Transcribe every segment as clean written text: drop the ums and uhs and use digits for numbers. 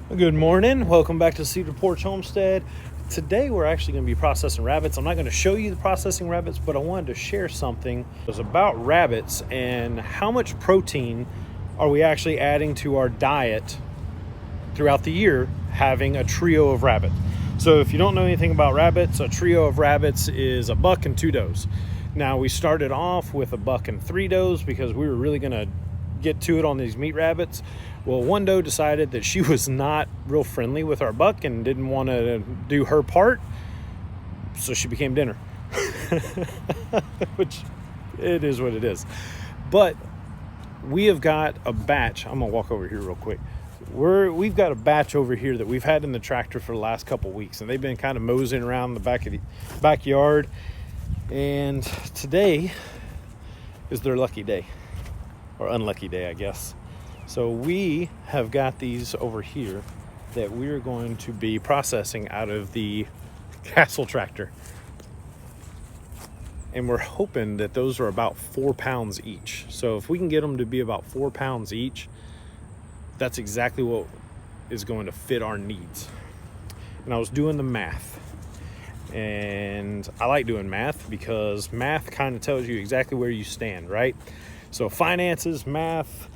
Good morning. Welcome back to Cedar Porch Homestead. Today we're actually going to be processing rabbits. I'm not going to show you the processing rabbits, but I wanted to share something. It was about rabbits and how much protein are we actually adding to our diet throughout the year having a trio of rabbits. So if you don't know anything about rabbits, a trio of rabbits is a buck and two does. Now we started off with a buck and three does because we were really going to get to it on these meat rabbits. Well, one doe decided that she was not real friendly with our buck and didn't want to do her part, so she became dinner. Which it is what it is. But we have got a batch. I'm gonna walk over here real quick. We've got a batch over here that we've had in the tractor for the last couple weeks, and they've been kind of moseying around the back of the backyard. And today is their lucky day, or unlucky day, I guess. So we have got these over here that we're going to be processing out of the Castle tractor. And we're hoping that those are about 4 pounds each. So if we can get them to be about 4 pounds each, that's exactly what is going to fit our needs. And I was doing the math. And I like doing math because math kind of tells you exactly where you stand, right? So finances, math,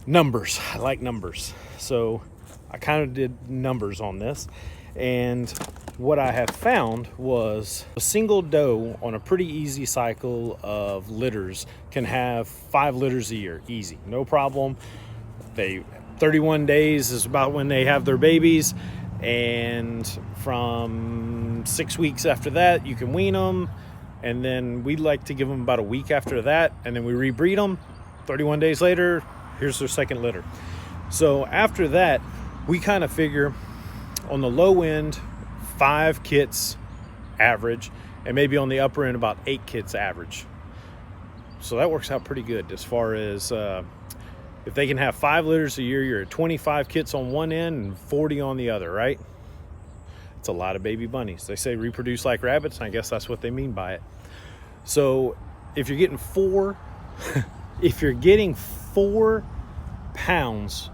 numbers. I like numbers. So I kind of did numbers on this. And what I have found was a single doe on a pretty easy cycle of litters can have 5 litters a year. Easy, no problem. 31 days is about when they have their babies. And from 6 weeks after that, you can wean them. And then we like to give them about a week after that. And then we rebreed them. 31 days later, here's their second litter. So after that, we kind of figure on the low end, 5 kits average, and maybe on the upper end, about 8 kits average. So that works out pretty good as far as if they can have 5 litters a year, you're at 25 kits on one end and 40 on the other, right? It's a lot of baby bunnies. They say reproduce like rabbits, and I guess that's what they mean by it. So if you're getting 4 pounds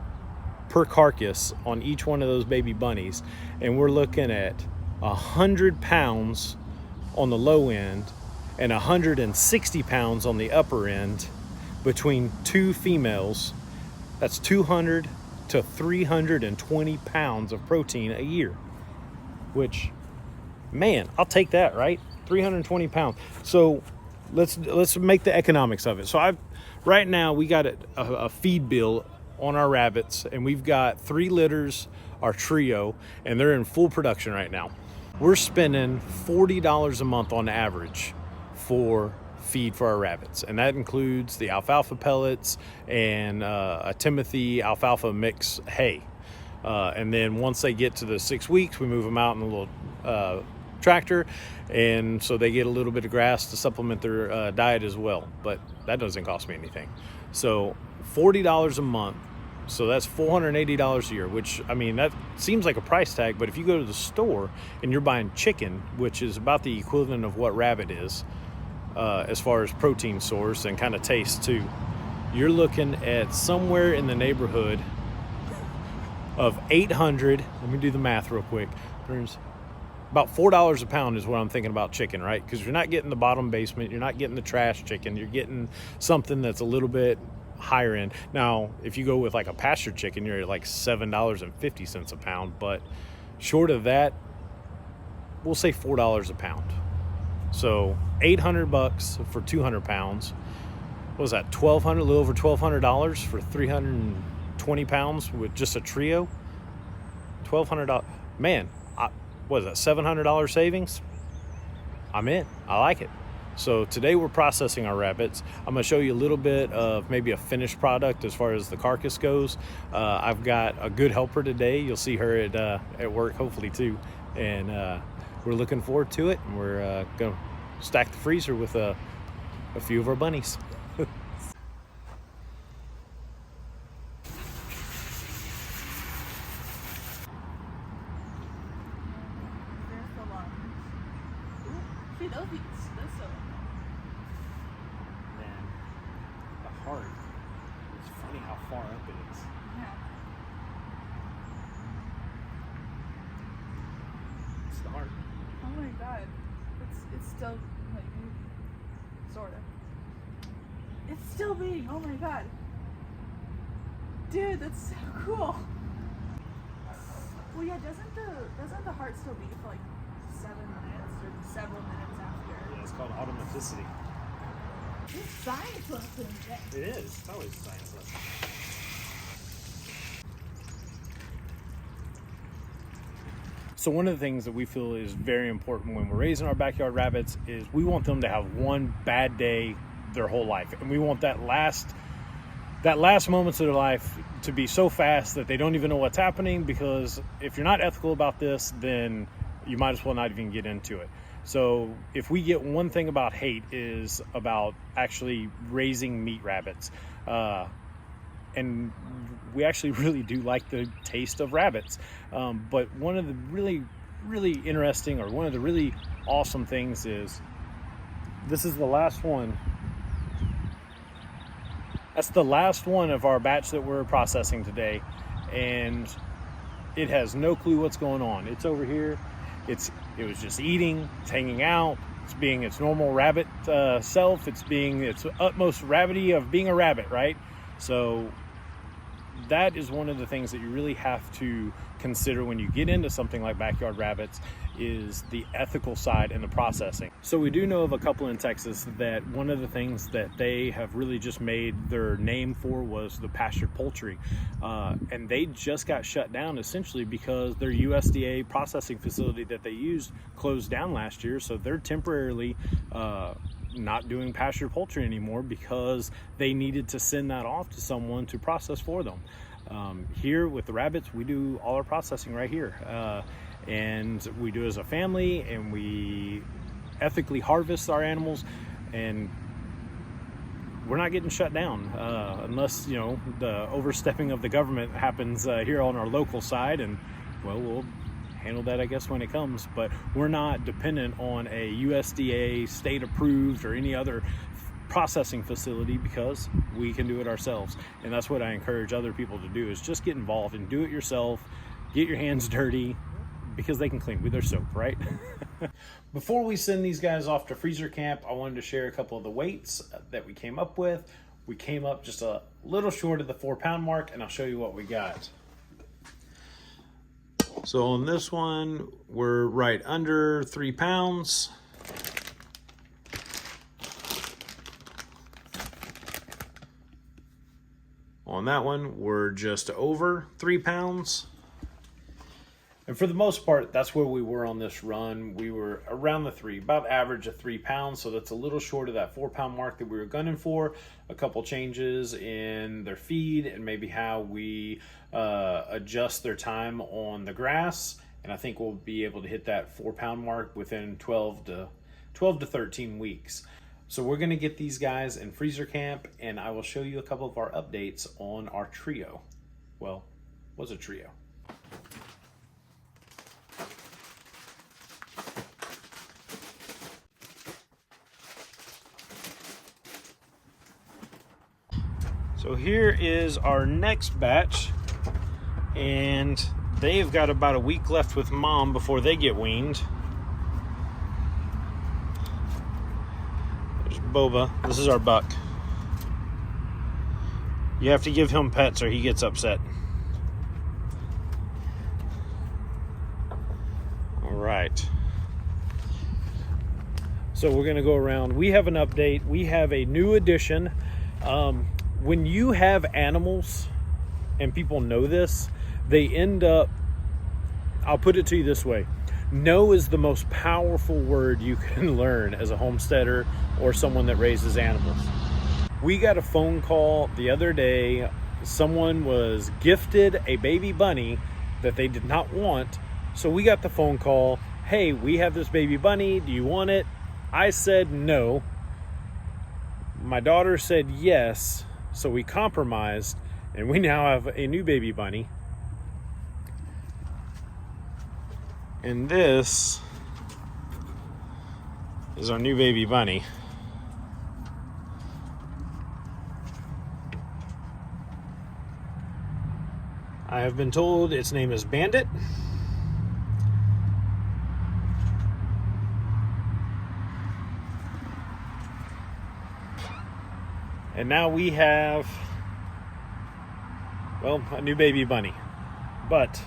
per carcass on each one of those baby bunnies, and we're looking at 100 pounds on the low end and 160 pounds on the upper end between 2 females, that's 200 to 320 pounds of protein a year, which, man, I'll take that, right? 320 pounds. So let's make the economics of it. So right now we got a feed bill on our rabbits, and we've got 3 litters, our trio, and they're in full production right now. We're spending $40 a month on average for feed for our rabbits, and that includes the alfalfa pellets and a Timothy alfalfa mix hay. And then once they get to the 6 weeks, we move them out in a little tractor, and so they get a little bit of grass to supplement their diet as well, but that doesn't cost me anything. So $40 a month, so that's $480 a year, which, I mean, that seems like a price tag, but if you go to the store and you're buying chicken, which is about the equivalent of what rabbit is as far as protein source and kind of taste too, you're looking at somewhere in the neighborhood of 800, let me do the math real quick, there's about $4 a pound is what I'm thinking about chicken, right? Because you're not getting the bottom basement, you're not getting the trash chicken, you're getting something that's a little bit higher end. Now, if you go with like a pastured chicken, you're at like $7.50 a pound, but short of that, we'll say $4 a pound. So $800 for 200 pounds. What was that? $1,200, a little over $1,200 for 320 pounds with just a trio. $1,200. Man, what is that? $700 savings. I'm in. I like it. So today we're processing our rabbits. I'm going to show you a little bit of maybe a finished product as far as the carcass goes. I've got a good helper today. You'll see her at work hopefully too. And we're looking forward to it. And we're going to stack the freezer with a few of our bunnies. Hard. It's funny how far up it is. Yeah. the heart. Oh my god. It's still like sort of. It's still beating. Oh my god. Dude, that's so cool. Well, yeah, doesn't the heart still beat for like 7 minutes or several minutes after? Yeah, it's called automaticity. It's science lesson. It is. It's always a science lesson. So one of the things that we feel is very important when we're raising our backyard rabbits is we want them to have one bad day their whole life, and we want that last moments of their life to be so fast that they don't even know what's happening, because if you're not ethical about this, then you might as well not even get into it. So if we get one thing about hate is about actually raising meat rabbits, and we actually really do like the taste of rabbits, but one of the really interesting, or one of the really awesome things is this is the last one. That's the last one of our batch that we're processing today, and it has no clue what's going on. It's over here. It was just eating, it's hanging out, it's being its normal rabbit self, it's being its utmost rabbity of being a rabbit, right? So that is one of the things that you really have to consider when you get into something like backyard rabbits, is the ethical side and the processing. So we do know of a couple in Texas that one of the things that they have really just made their name for was the pastured poultry, and they just got shut down essentially because their USDA processing facility that they used closed down last year. So they're temporarily not doing pastured poultry anymore because they needed to send that off to someone to process for them. Here with the rabbits, we do all our processing right here, and we do it as a family, and we ethically harvest our animals, and we're not getting shut down unless, you know, the overstepping of the government happens here on our local side, and well, we'll handle that, I guess, when it comes. But we're not dependent on a USDA state approved or any other processing facility, because we can do it ourselves. And that's what I encourage other people to do, is just get involved and do it yourself. Get your hands dirty, because they can clean with their soap, right? Before we send these guys off to freezer camp, I wanted to share a couple of the weights that we came up with. We came up just a little short of the 4-pound mark, and I'll show you what we got. So on this one, we're right under 3 pounds. On that one, we're just over 3 pounds. And for the most part, that's where we were on this run. We were around the 3, about average of 3 pounds. So that's a little short of that 4-pound mark that we were gunning for. A couple changes in their feed and maybe how we adjust their time on the grass. And I think we'll be able to hit that 4-pound mark within 12 to 13 weeks. So we're gonna get these guys in freezer camp, and I will show you a couple of our updates on our trio. Well, was a trio. So here is our next batch, and they've got about a week left with mom before they get weaned. There's Boba. This is our buck. You have to give him pets or he gets upset. All right. So we're gonna go around. We have an update. We have a new addition. When you have animals, and people know this, they end up, I'll put it to you this way, no is the most powerful word you can learn as a homesteader or someone that raises animals. We got a phone call the other day. Someone was gifted a baby bunny that they did not want. So we got the phone call, hey, we have this baby bunny, do you want it? I said no. My daughter said yes. So we compromised, and we now have a new baby bunny. And this is our new baby bunny. I have been told its name is Bandit. And now we have, well, a new baby bunny. But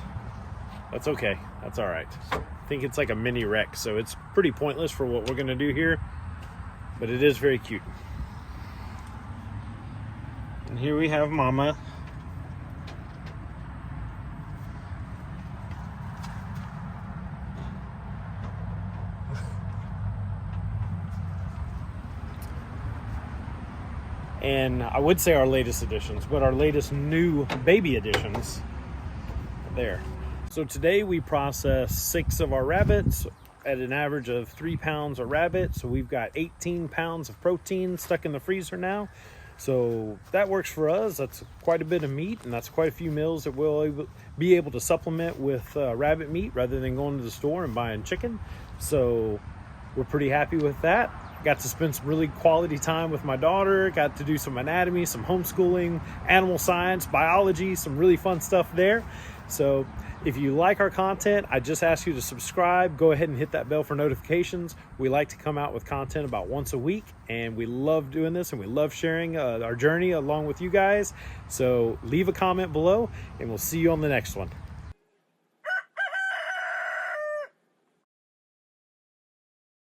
that's okay. That's all right. I think it's like a mini wreck, so it's pretty pointless for what we're gonna do here, but it is very cute. And here we have Mama. And I would say our latest additions, but our latest new baby additions there. So today we processed 6 of our rabbits at an average of 3 pounds a rabbit. So we've got 18 pounds of protein stuck in the freezer now. So that works for us. That's quite a bit of meat, and that's quite a few meals that we'll be able to supplement with rabbit meat rather than going to the store and buying chicken. So we're pretty happy with that. Got to spend some really quality time with my daughter, got to do some anatomy, some homeschooling, animal science, biology, some really fun stuff there. So if you like our content, I just ask you to subscribe. Go ahead and hit that bell for notifications. We like to come out with content about once a week, and we love doing this, and we love sharing our journey along with you guys. So leave a comment below, and we'll see you on the next one.